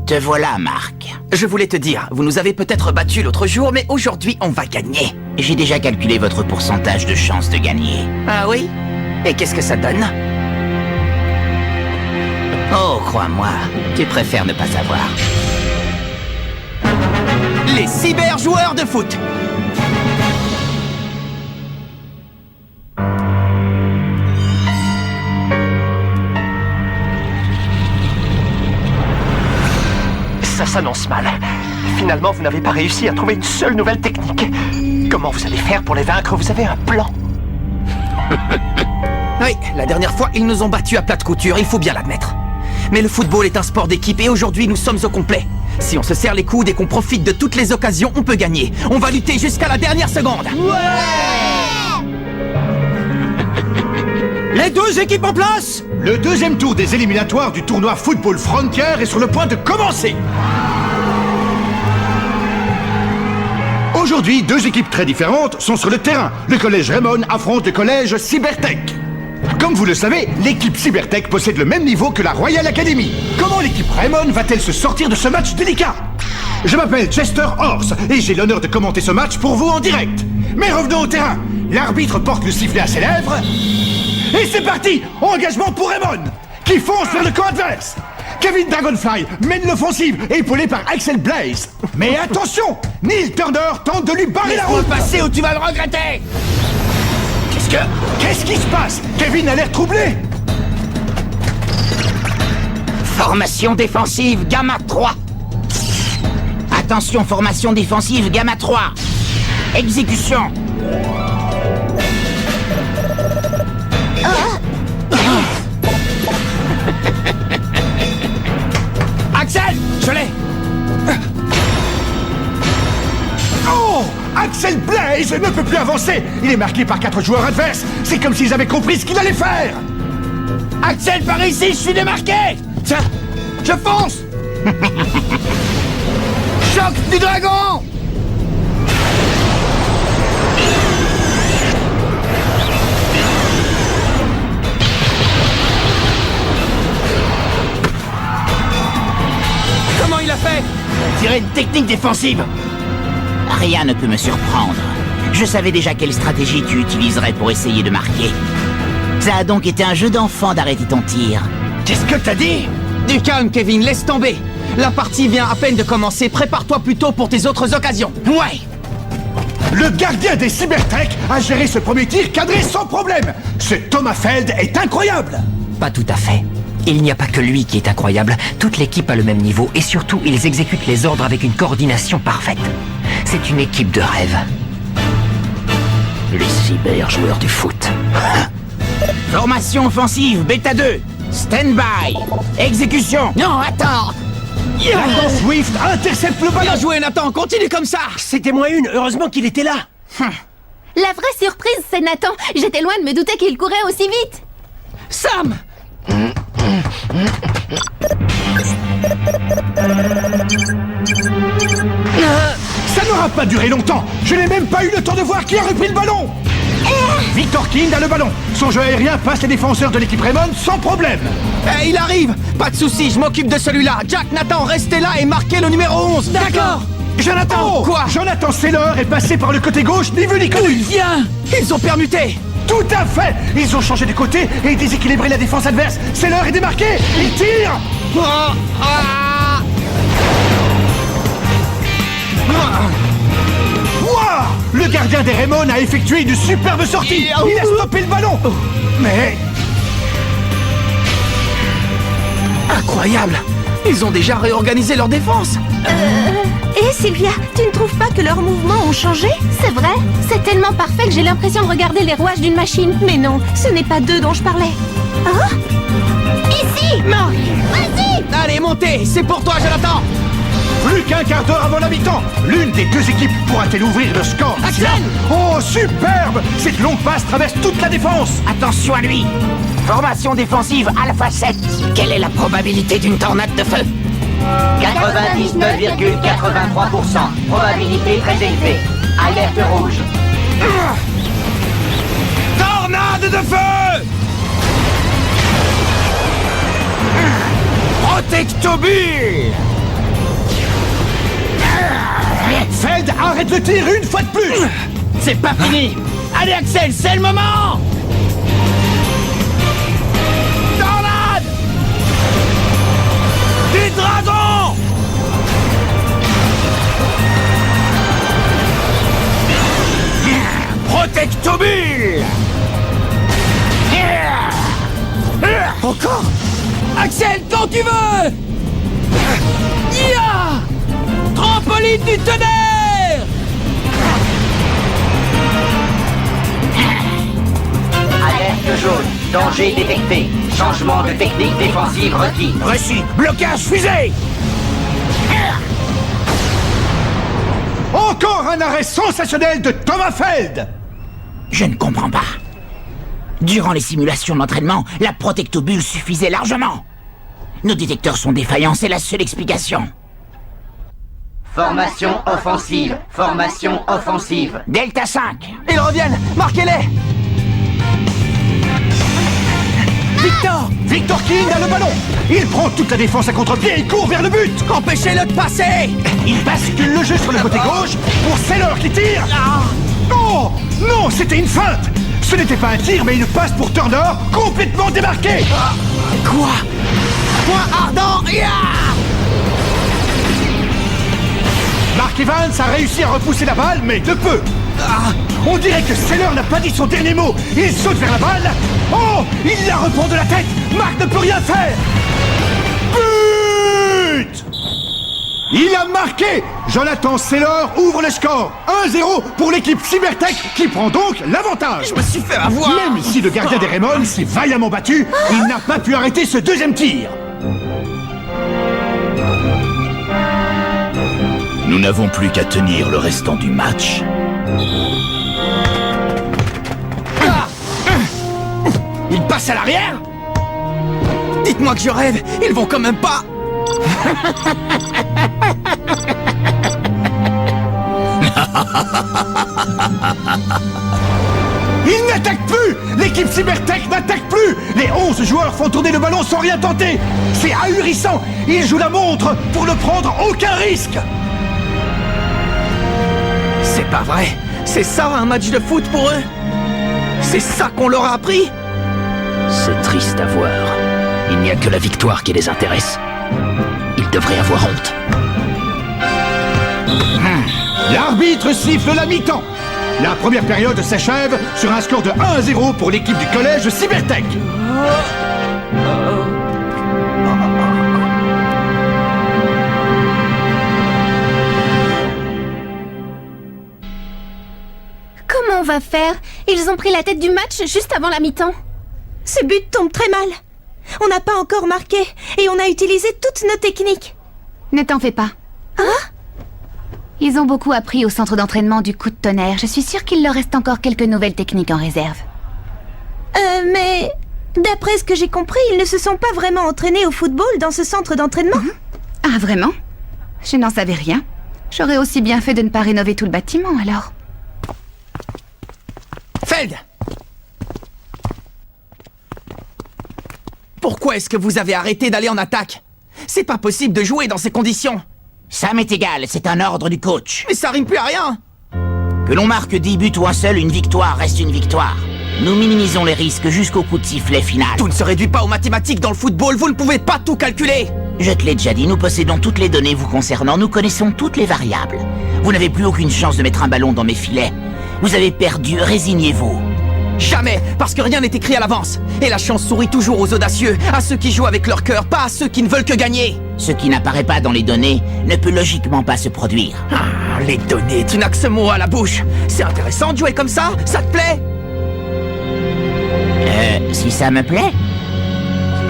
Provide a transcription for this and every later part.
Te voilà, Marc. Je voulais te dire, vous nous avez peut-être battus l'autre jour, mais aujourd'hui, on va gagner. J'ai déjà calculé votre pourcentage de chance de gagner. Ah oui? Et qu'est-ce que ça donne? Oh, crois-moi, tu préfères ne pas savoir. Les cyber-joueurs de foot! Ça s'annonce mal. Finalement, vous n'avez pas réussi à trouver une seule nouvelle technique. Comment vous allez faire pour les vaincre? Vous avez un plan? Oui, la dernière fois, ils nous ont battus à plate couture, il faut bien l'admettre. Mais le football est un sport d'équipe et aujourd'hui, nous sommes au complet. Si on se serre les coudes et qu'on profite de toutes les occasions, on peut gagner. On va lutter jusqu'à la dernière seconde. Les deux équipes en place! Le deuxième tour des éliminatoires du tournoi Football Frontier est sur le point de commencer. Aujourd'hui, deux équipes très différentes sont sur le terrain. Le collège Raymond affronte le collège Cybertech. Comme vous le savez, l'équipe Cybertech possède le même niveau que la Royal Academy. Comment l'équipe Raymond va-t-elle se sortir de ce match délicat? Je m'appelle Chester Horse et j'ai l'honneur de commenter ce match pour vous en direct. Mais revenons au terrain. L'arbitre porte le sifflet à ses lèvres. Et c'est parti! Engagement pour Raymond, qui fonce vers le camp adverse. Kevin Dragonfly mène l'offensive, épaulé par Axel Blaze. Mais attention! Neil Turner tente de lui barrer la route. Passer ou tu vas le regretter! Qu'est-ce qui se passe? Kevin a l'air troublé. Formation défensive, Gamma 3. Attention, formation défensive, Gamma 3. Exécution. Axel! Je l'ai! Oh! Axel Blaze ne peut plus avancer. Il est marqué par 4 joueurs adverses. C'est comme s'ils avaient compris ce qu'il allait faire. Axel, par ici, je suis démarqué! Tiens, je fonce! Choc du dragon! Comment il a fait? On dirait une technique défensive. Rien ne peut me surprendre. Je savais déjà quelle stratégie tu utiliserais pour essayer de marquer. Ça a donc été un jeu d'enfant d'arrêter ton tir. Qu'est-ce que t'as dit? Du calme, Kevin, laisse tomber. La partie vient à peine de commencer, prépare-toi plutôt pour tes autres occasions. Ouais! Le gardien des Cybertech a géré ce premier tir cadré sans problème. Ce Thomas Feld est incroyable. Pas tout à fait. Il n'y a pas que lui qui est incroyable. Toute l'équipe a le même niveau et surtout, ils exécutent les ordres avec une coordination parfaite. C'est une équipe de rêve. Les cyber-joueurs du foot. Formation offensive, Beta 2. Stand-by. Exécution. Non, attends! Dragon Swift intercepte le Bien ballon. joué, Nathan, continue comme ça. C'était moins une, heureusement qu'il était là. La vraie surprise, c'est Nathan. J'étais loin de me douter qu'il courait aussi vite. Sam! Ça n'aura pas duré longtemps. Je n'ai même pas eu le temps de voir qui a repris le ballon. Victor King a le ballon. Son jeu aérien passe les défenseurs de l'équipe Raymond sans problème. Eh, il arrive. Pas de soucis, je m'occupe de celui-là. Jack, Nathan, restez là et marquez le numéro 11. D'accord! Jonathan! Quoi? Jonathan Saylor est passé par le côté gauche, ni vu ni connu. Viens. Ils ont permuté. Tout à fait. Ils ont changé de côté et déséquilibré la défense adverse. Saylor est démarqué. Il tire. Wouah! Le gardien des Raymond a effectué une superbe sortie. Il a stoppé le ballon. Mais Incroyable. Ils ont déjà réorganisé leur défense. Et Sylvia, tu ne trouves pas que leurs mouvements ont changé? C'est vrai? C'est tellement parfait que j'ai l'impression de regarder les rouages d'une machine. Mais non, ce n'est pas d'eux dont je parlais. Hein? Ici! Marc! Vas-y! Allez, montez. C'est pour toi, Jonathan. plus qu'un quart d'heure avant la mi-temps. L'une des deux équipes pourra-t-elle ouvrir le score? Axel! Oh, superbe! Cette longue passe traverse toute la défense. Attention à lui. Formation défensive Alpha 7. Quelle est la probabilité d'une tornade de feu? 99,83%. Probabilité très élevée. Alerte rouge. Tornade de feu! Protectobule! Feld, arrête le tir une fois de plus! C'est pas fini! Allez Axel, c'est le moment! Tornade! Des dragons! Protectobule! Encore! Axel, quand tu veux! Ya! Trampoline du tonnerre! Alerte jaune. Danger détecté. Changement de technique défensive requis. Reçu. Blocage fusée! Encore un arrêt sensationnel de Thomas Feld! Je ne comprends pas. Durant les simulations d'entraînement, la protectobule suffisait largement. Nos détecteurs sont défaillants, c'est la seule explication. Formation offensive. Formation offensive. Delta 5. Ils reviennent! Marquez-les! Victor! Victor King a le ballon! Il prend toute la défense à contre-pied et court vers le but! Empêchez-le de passer! Il bascule le jeu sur le côté gauche pour Seller qui tire! Oh! Non, c'était une feinte! Ce n'était pas un tir, mais une passe pour Turner complètement démarquée! Quoi? Point ardent! Ya! Mark Evans a réussi à repousser la balle, mais de peu! On dirait que Seller n'a pas dit son dernier mot! Il saute vers la balle! Oh! Il la reprend de la tête! Mark ne peut rien faire! But! Il a marqué! Jonathan Seller ouvre le score! 1-0 pour l'équipe Cybertech qui prend donc l'avantage! Je me suis fait avoir! Même si le gardien des Raymond s'est vaillamment battu, il n'a pas pu arrêter ce deuxième tir! Nous n'avons plus qu'à tenir le restant du match. Il passe à l'arrière? Dites-moi que je rêve, ils vont quand même pas... Il n'attaque plus! L'équipe Cybertech n'attaque plus! Les 11 joueurs font tourner le ballon sans rien tenter! C'est ahurissant! Ils jouent la montre pour ne prendre aucun risque! C'est pas vrai! C'est ça un match de foot pour eux? C'est ça qu'on leur a appris? C'est triste à voir. Il n'y a que la victoire qui les intéresse. Ils devraient avoir honte. L'arbitre siffle la mi-temps. La première période s'achève sur un score de 1-0 pour l'équipe du collège Cybertech. Comment on va faire? Ils ont pris la tête du match juste avant la mi-temps. Ce but tombe très mal. On n'a pas encore marqué et on a utilisé toutes nos techniques. Ne t'en fais pas. Hein? Ils ont beaucoup appris au centre d'entraînement du coup de tonnerre. Je suis sûre qu'il leur reste encore quelques nouvelles techniques en réserve. Mais... d'après ce que j'ai compris, ils ne se sont pas vraiment entraînés au football dans ce centre d'entraînement. Ah, vraiment? Je n'en savais rien. J'aurais aussi bien fait de ne pas rénover tout le bâtiment, alors. Feld! Pourquoi est-ce que vous avez arrêté d'aller en attaque? C'est pas possible de jouer dans ces conditions. Ça m'est égal, c'est un ordre du coach. Mais ça rime plus à rien. Que l'on marque 10 buts ou un seul, une victoire reste une victoire. Nous minimisons les risques jusqu'au coup de sifflet final. Tout ne se réduit pas aux mathématiques dans le football, vous ne pouvez pas tout calculer. Je te l'ai déjà dit, nous possédons toutes les données vous concernant, nous connaissons toutes les variables. Vous n'avez plus aucune chance de mettre un ballon dans mes filets. Vous avez perdu, résignez-vous. Jamais, parce que rien n'est écrit à l'avance. Et la chance sourit toujours aux audacieux, à ceux qui jouent avec leur cœur, pas à ceux qui ne veulent que gagner. Ce qui n'apparaît pas dans les données ne peut logiquement pas se produire. Ah, les données, tu n'as que ce mot à la bouche. C'est intéressant de jouer comme ça, ça te plaît? Si ça me plaît.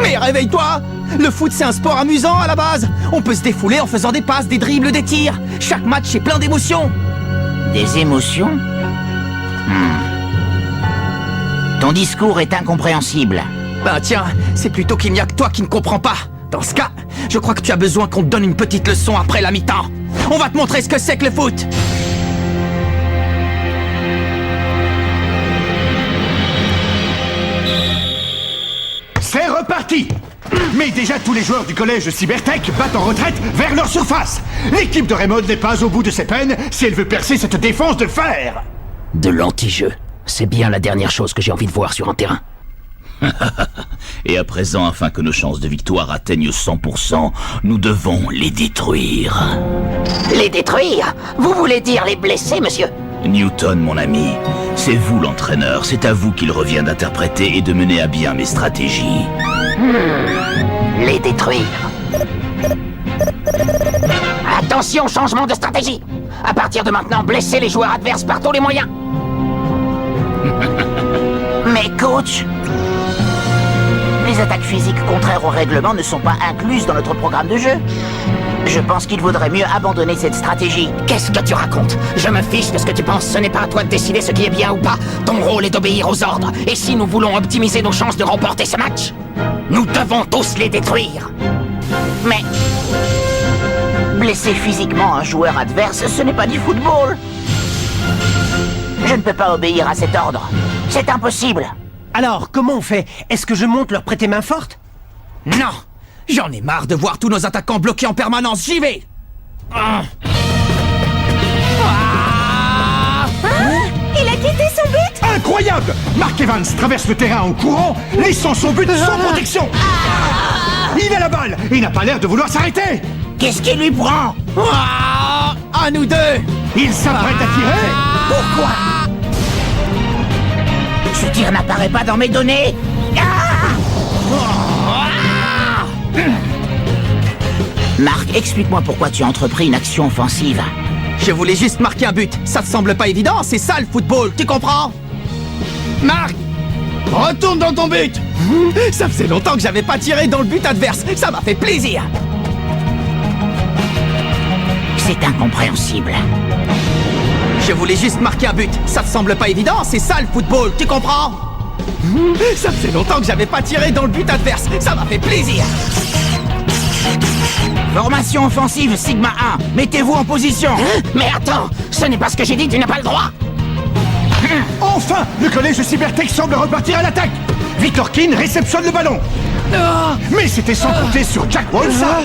Mais réveille-toi! Le foot, c'est un sport amusant à la base. On peut se défouler en faisant des passes, des dribbles, des tirs. Chaque match est plein d'émotions. Des émotions? Ton discours est incompréhensible. Ben tiens, c'est plutôt qu'il n'y a que toi qui ne comprends pas. Dans ce cas, je crois que tu as besoin qu'on te donne une petite leçon après la mi-temps. On va te montrer ce que c'est que le foot. C'est reparti! Mais déjà tous les joueurs du collège Cybertech battent en retraite vers leur surface. L'équipe de Raymond n'est pas au bout de ses peines si elle veut percer cette défense de fer. De l'anti-jeu. C'est bien la dernière chose que j'ai envie de voir sur un terrain. Et à présent, afin que nos chances de victoire atteignent 100%, nous devons les détruire. Les détruire? Vous voulez dire les blesser, monsieur? Newton, mon ami, c'est vous l'entraîneur, c'est à vous qu'il revient d'interpréter et de mener à bien mes stratégies. Les détruire. Attention, changement de stratégie. À partir de maintenant, blessez les joueurs adverses par tous les moyens. Mais coach, les attaques physiques contraires au règlement ne sont pas incluses dans notre programme de jeu. Je pense qu'il vaudrait mieux abandonner cette stratégie. Qu'est-ce que tu racontes? Je me fiche de ce que tu penses, ce n'est pas à toi de décider ce qui est bien ou pas. Ton rôle est d'obéir aux ordres. Et si nous voulons optimiser nos chances de remporter ce match, nous devons tous les détruire. Mais blesser physiquement un joueur adverse, ce n'est pas du football. Je ne peux pas obéir à cet ordre. C'est impossible. Alors, comment on fait? Est-ce que je monte leur prêter main forte? Non! J'en ai marre de voir tous nos attaquants bloqués en permanence, j'y vais! Il a quitté son but! Incroyable! Mark Evans traverse le terrain en courant, laissant son but sans protection. Il a la balle et il n'a pas l'air de vouloir s'arrêter. Qu'est-ce qui lui prend? À nous deux! Il s'apprête à tirer. Pourquoi? Ce tir n'apparaît pas dans mes données. Marc, explique-moi pourquoi tu as entrepris une action offensive. Je voulais juste marquer un but. Ça te semble pas évident? C'est ça le football, tu comprends? Marc! Retourne dans ton but! Ça faisait longtemps que j'avais pas tiré dans le but adverse. Ça m'a fait plaisir. C'est incompréhensible. Je voulais juste marquer un but. Ça te semble pas évident? C'est ça le football, tu comprends? Ça faisait longtemps que j'avais pas tiré dans le but adverse. Ça m'a fait plaisir. Formation offensive Sigma 1. Mettez-vous en position. Mais attends, ce n'est pas ce que j'ai dit, tu n'as pas le droit. Enfin, le collège Cybertech semble repartir à l'attaque. Victor Keane réceptionne le ballon. Mais c'était sans compter sur Jack Wolfsard.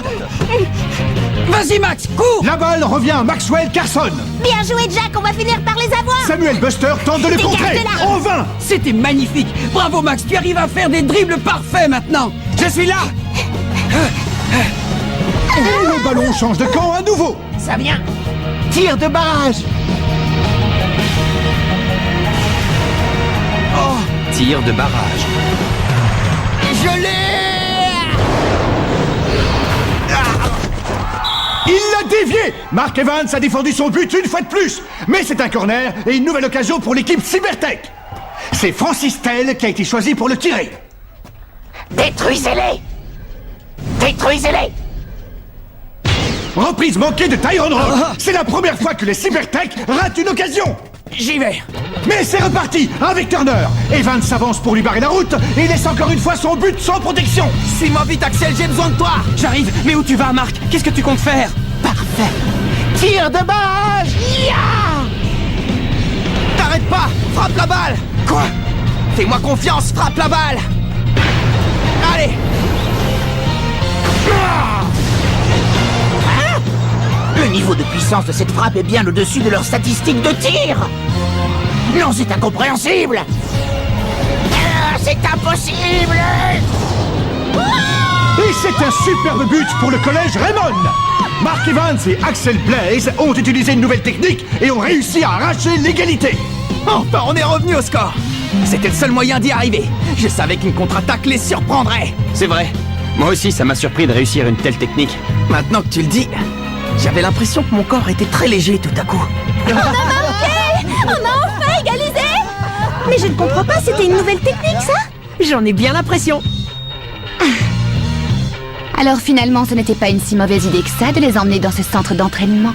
Vas-y Max, cours! La balle revient à Maxwell Carson. Bien joué, Jack, on va finir par les avoir! Samuel Buster tente de le contrer. En vain. C'était magnifique! Bravo Max, tu arrives à faire des dribbles parfaits maintenant! Je suis là! Et le ballon change de camp à nouveau. Ça vient. Tir de barrage! Oh! Tir de barrage. Je l'ai! Il l'a dévié. Mark Evans a défendu son but une fois de plus. Mais c'est un corner et une nouvelle occasion pour l'équipe Cybertech. C'est Francis Tell qui a été choisi pour le tirer. Détruisez-les! Détruisez-les! Reprise manquée de Tyrone Rock. C'est la première fois que les Cybertech ratent une occasion. J'y vais! Mais c'est reparti avec Turner. Evans s'avance pour lui barrer la route et laisse encore une fois son but sans protection. Suis-moi vite Axel, j'ai besoin de toi! J'arrive, mais où tu vas Marc? Qu'est-ce que tu comptes faire? Parfait. Tir de barrage. T'arrêtes pas! Frappe la balle! Quoi? Fais-moi confiance, frappe la balle! Allez! Le niveau de puissance de cette frappe est bien au-dessus de leurs statistiques de tir. Non, c'est incompréhensible. C'est impossible. Et c'est un superbe but pour le collège Raymond. Mark Evans et Axel Blaze ont utilisé une nouvelle technique et ont réussi à arracher l'égalité. Enfin, on est revenu au score! C'était le seul moyen d'y arriver. Je savais qu'une contre-attaque les surprendrait. C'est vrai. Moi aussi, ça m'a surpris de réussir une telle technique. Maintenant que tu le dis, j'avais l'impression que mon corps était très léger tout à coup. On a marqué! On a enfin égalisé! Mais je ne comprends pas, c'était une nouvelle technique, ça? J'en ai bien l'impression. Alors finalement, ce n'était pas une si mauvaise idée que ça de les emmener dans ce centre d'entraînement.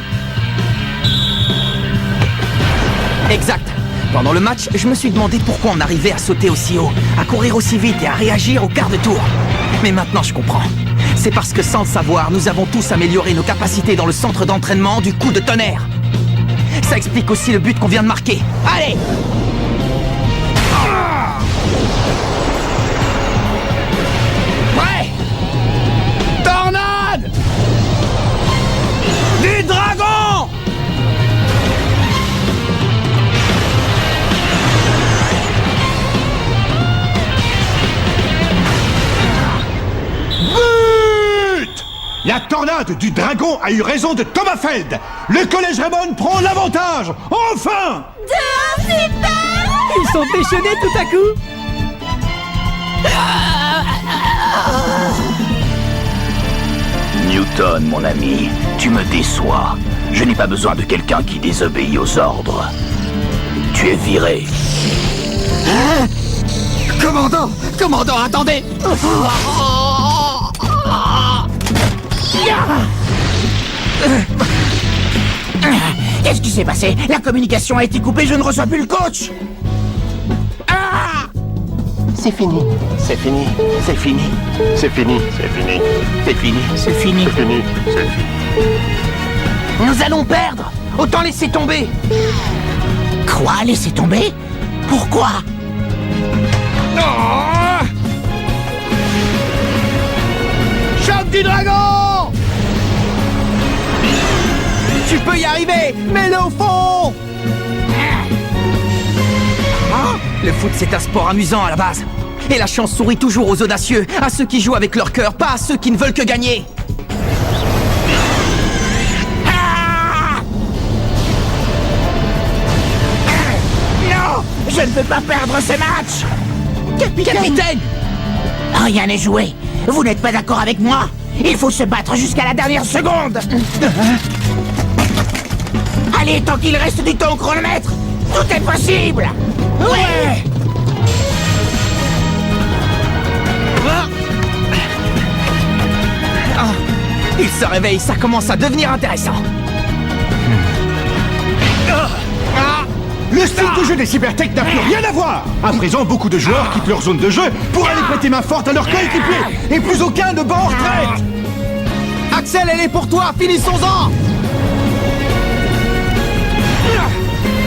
Exact. Pendant le match, je me suis demandé pourquoi on arrivait à sauter aussi haut, à courir aussi vite et à réagir au quart de tour. Mais maintenant, je comprends. C'est parce que sans le savoir, nous avons tous amélioré nos capacités dans le centre d'entraînement du coup de tonnerre. Ça explique aussi le but qu'on vient de marquer. Allez! Ouais! La tornade du dragon a eu raison de Thomas Feld. Le collège Raymond prend l'avantage. Enfin! Ils sont déchaînés tout à coup. Newton, mon ami, tu me déçois. Je n'ai pas besoin de quelqu'un qui désobéit aux ordres. Tu es viré. Commandant, attendez! Qu'est-ce qui s'est passé? La communication a été coupée, je ne reçois plus le coach. C'est fini. C'est fini. C'est fini. C'est fini. C'est fini. C'est fini. C'est fini. C'est fini. C'est fini. Nous allons perdre. Autant laisser tomber. Quoi? Laissez tomber? Pourquoi? Choc du dragon! Tu peux y arriver. Mets-le au fond. Le foot, c'est un sport amusant à la base. Et la chance sourit toujours aux audacieux, à ceux qui jouent avec leur cœur, pas à ceux qui ne veulent que gagner. Non! Je ne veux pas perdre ce match! Capitaine! Rien n'est joué. Vous n'êtes pas d'accord avec moi? Il faut se battre jusqu'à la dernière seconde! Allez, tant qu'il reste du temps au chronomètre, tout est possible! Ouais! Il se réveille, ça commence à devenir intéressant. Le style de jeu des Cybertech n'a plus rien à voir. À présent, beaucoup de joueurs quittent leur zone de jeu pour aller prêter main forte à leur coéquipier. Et plus aucun ne bat en retraite. Axel, elle est pour toi, finissons-en.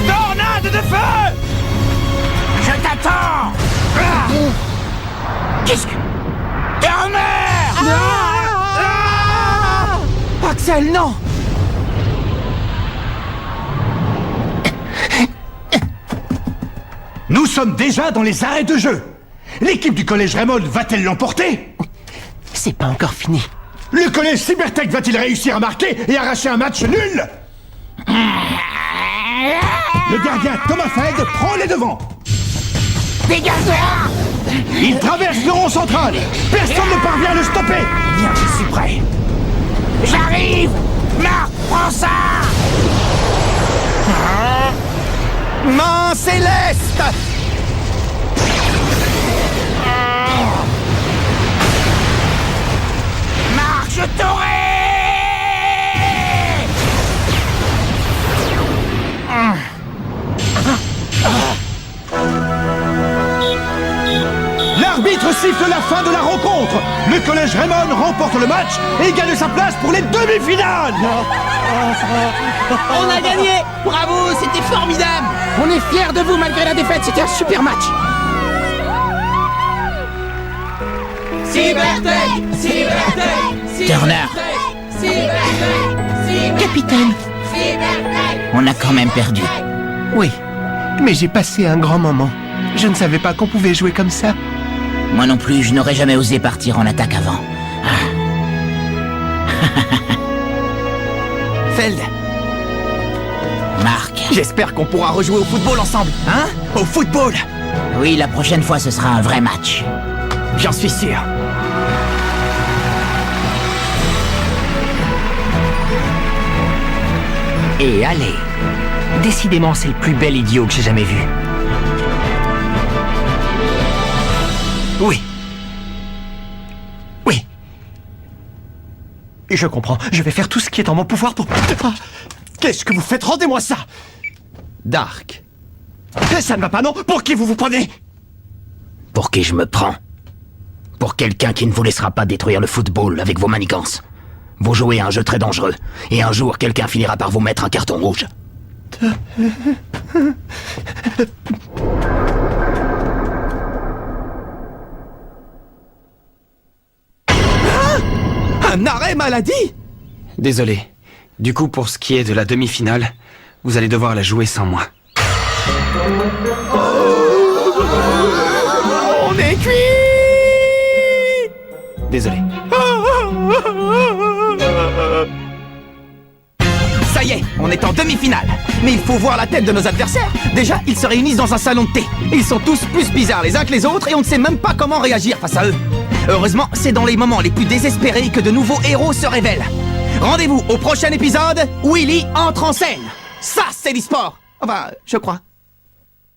Tornade de feu! Je t'attends! Qu'est-ce que... Turner! Axel, non. Nous sommes déjà dans les arrêts de jeu. L'équipe du collège Raymond va-t-elle l'emporter? C'est pas encore fini. Le collège Cybertech va-t-il réussir à marquer et arracher un match nul? Le gardien Thomas Feld prend les devants. Dégage-toi! Il traverse le rond central. Personne ne parvient à le stopper. Bien, je suis prêt. J'arrive! Marc, prends ça! Main céleste. Marc, je t'aurai! L'arbitre siffle la fin de la rencontre. Le collège Raymond remporte le match et gagne sa place pour les demi-finales. On a gagné. Bravo, c'était formidable. On est fiers de vous malgré la défaite, c'était un super match. Turner! Capitaine! On a quand même perdu. Oui, mais j'ai passé un grand moment. Je ne savais pas qu'on pouvait jouer comme ça. Moi non plus, je n'aurais jamais osé partir en attaque avant. Feld, Marc. j'espère qu'on pourra rejouer au football ensemble, hein? Au football. Oui, la prochaine fois, ce sera un vrai match. J'en suis sûr. Et allez. Décidément, c'est le plus bel idiot que j'ai jamais vu. Oui. Oui. Je comprends. Je vais faire tout ce qui est en mon pouvoir pour... Ah, qu'est-ce que vous faites? Rendez-moi ça! Dark. Ça ne va pas, non? Pour qui vous vous prenez? Pour qui je me prends? Pour quelqu'un qui ne vous laissera pas détruire le football avec vos manigances. Vous jouez à un jeu très dangereux, et un jour quelqu'un finira par vous mettre un carton rouge. Un arrêt maladie? Désolé. Du coup, pour ce qui est de la demi-finale, vous allez devoir la jouer sans moi. On est cuit. Désolé. On est en demi-finale. Mais il faut voir la tête de nos adversaires. Déjà, ils se réunissent dans un salon de thé. Ils sont tous plus bizarres les uns que les autres et on ne sait même pas comment réagir face à eux. Heureusement, c'est dans les moments les plus désespérés que de nouveaux héros se révèlent. Rendez-vous au prochain épisode, Willy entre en scène. Ça, c'est l'e-sport. Enfin, je crois.